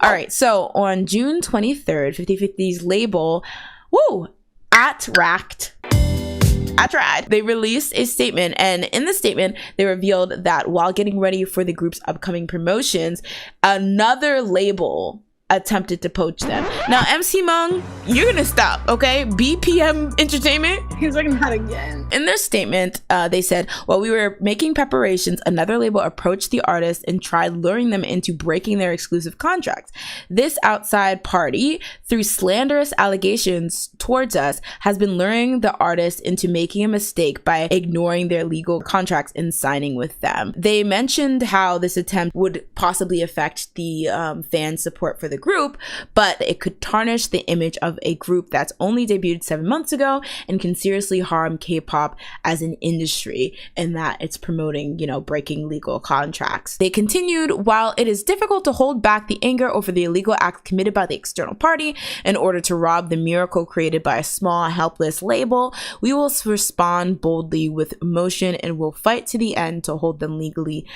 All right, so on June 23rd, 50/50's label, Attract, they released a statement, and in the statement, they revealed that while getting ready for the group's upcoming promotions, another label attempted to poach them. Now, MC Mung, you're gonna stop, okay? BPM Entertainment. He's like, not again. In their statement, they said, while we were making preparations, another label approached the artists and tried luring them into breaking their exclusive contracts. This outside party, through slanderous allegations towards us, has been luring the artists into making a mistake by ignoring their legal contracts and signing with them. They mentioned how this attempt would possibly affect the fan support for the group, but it could tarnish the image of a group that's only debuted 7 months ago and can seriously harm K-pop as an industry, in that it's promoting, breaking legal contracts. They continued, while it is difficult to hold back the anger over the illegal act committed by the external party in order to rob the miracle created by a small, helpless label, we will respond boldly with emotion and will fight to the end to hold them legally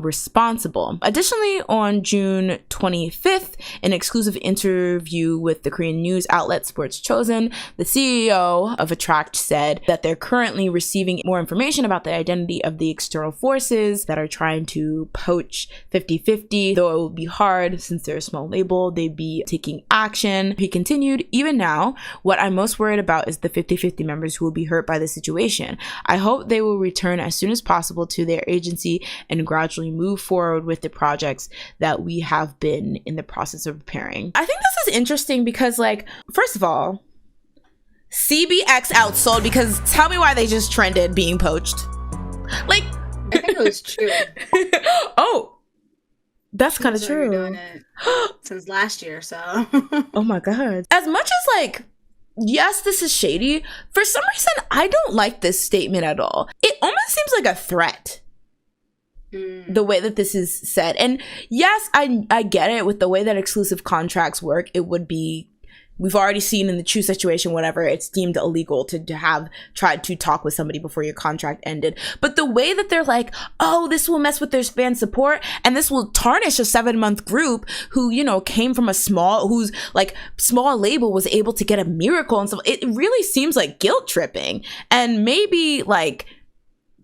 responsible. Additionally, on June 25th, an exclusive interview with the Korean news outlet Sports Chosen, the CEO of Attract said that they're currently receiving more information about the identity of the external forces that are trying to poach 50/50. Though it will be hard since they're a small label, they'd be taking action. He continued, even now, what I'm most worried about is the 50/50 members who will be hurt by the situation. I hope they will return as soon as possible to their agency and gradually move forward with the projects that we have been in the process of preparing. I think this is interesting because, first of all, CBX outsold, because tell me why they just trended being poached. I think it was true. Oh, that's kind of true. Doing it since last year, so. Oh my god. As much as yes, this is shady, for some reason I don't like this statement at all. It almost seems like a threat, the way that this is said. And yes, I get it with the way that exclusive contracts work. It would be, we've already seen in the True situation, whatever, it's deemed illegal to have tried to talk with somebody before your contract ended. But the way that they're like, oh, this will mess with their fan support and this will tarnish a 7-month group who, came from a small label, was able to get a miracle and stuff. It really seems like guilt tripping. And maybe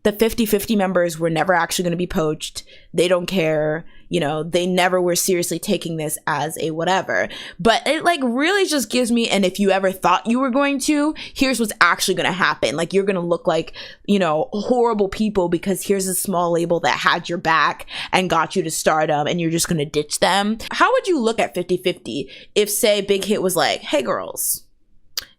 the 50/50 members were never actually going to be poached. They don't care. They never were seriously taking this as a whatever. But it really just gives me, and if you ever thought you were going to, here's what's actually going to happen. You're going to look like, horrible people because here's a small label that had your back and got you to stardom and you're just going to ditch them. How would you look at 50/50 if, say, Big Hit was like, hey girls,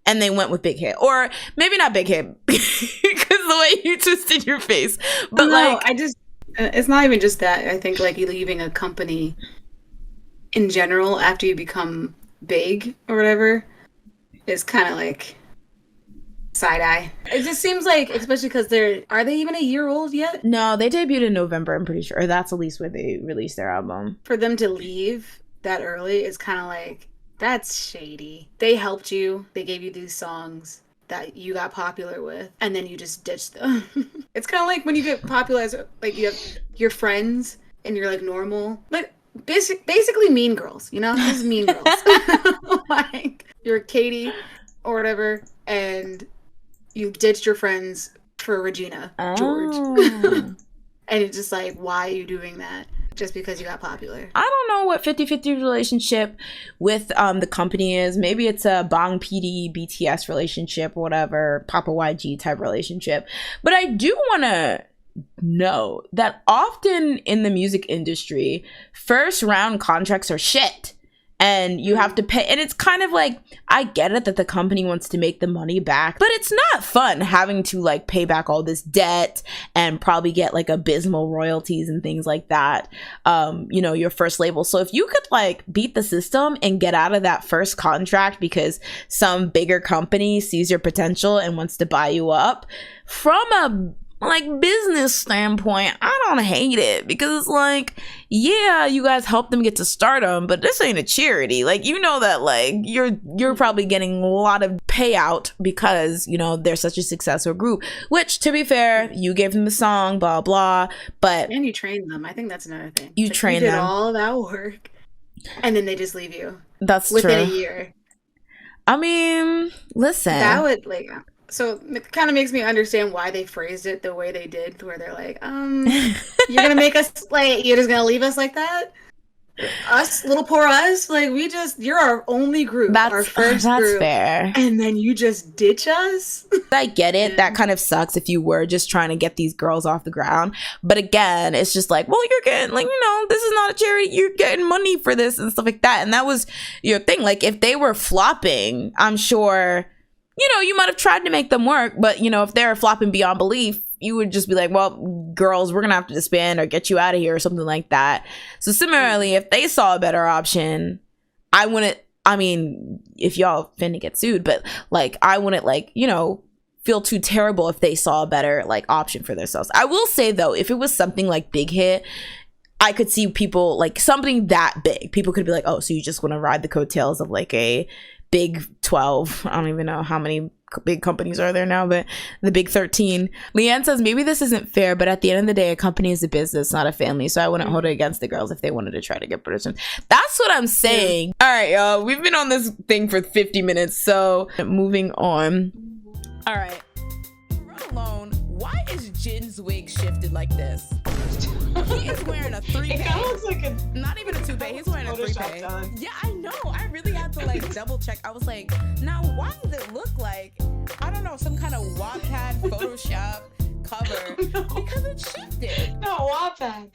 and they went with Big Hit? Or maybe not Big Hit because the way you twisted your face. But it's not even just that. I think you leaving a company in general after you become big or whatever is kind of side eye. It just seems especially because are they even a year old yet? No, they debuted in November, I'm pretty sure. Or that's at least where they released their album. For them to leave that early is kind of that's shady. They helped you. They gave you these songs that you got popular with, and then you just ditched them. It's kind of when you get popular, you have your friends, and you're normal. Basically Mean Girls, This is Mean Girls. You're Katie or whatever, and you ditched your friends for Regina George. And it's just why are you doing that? Just because you got popular. I don't know what 50/50 relationship with the company is. Maybe it's a Bang PD BTS relationship or whatever, Papa YG type relationship. But I do want to know that often in the music industry, first round contracts are shit. And you have to pay, and it's kind of I get it that the company wants to make the money back, but it's not fun having to pay back all this debt and probably get abysmal royalties and things like that, your first label. So if you could beat the system and get out of that first contract because some bigger company sees your potential and wants to buy you up, from a business standpoint, I don't hate it, because it's yeah, you guys help them get to stardom, but this ain't a charity. That you're probably getting a lot of payout because they're such a successful group, which, to be fair, you gave them the song, blah blah, and you trained them. I think that's another thing. You trained them. Did all that work. and then they just leave you That's within true. a year. I mean, listen. That would like so it kind of makes me understand why they phrased it the way they did, where they're like, you're gonna make us like you're just gonna leave us like that? Us, little poor us, like you're our only group, our first that's group, fair. and then you just ditch us. I get it. Yeah. That kind of sucks if you were just trying to get these girls off the ground. But again, it's just like, well, you're getting like, this is not a charity. You're getting money for this and stuff like that. And that was your thing. Like if they were flopping, I'm sure, you might have tried to make them work. But, if they're flopping beyond belief, you would just be like, well, girls, we're going to have to disband or get you out of here or something like that. So similarly, if they saw a better option, if y'all finna get sued, but like, I wouldn't feel too terrible if they saw a better like option for themselves. I will say though, if it was something like Big Hit, I could see people like something that big. People could be like, oh, so you just want to ride the coattails of like a Big 12. I don't even know how many big companies are there now, but the Big 13. Leanne says, maybe this isn't fair, but at the end of the day, a company is a business, not a family. So I wouldn't hold it against the girls if they wanted to try to get British. That's what I'm saying. All right, y'all. We've been on this thing for 50 minutes. So moving on. All right. Run alone. Why is Jin's wig shifted like this? He is wearing a three-pay. It kind of looks like not even a two-pay. He's wearing a three-pay. Yeah, I know. I really had to like double check. I was like, now why does it look like, I don't know, some kind of Wattpad Photoshop cover? No. Because it shifted. No, Wattpad.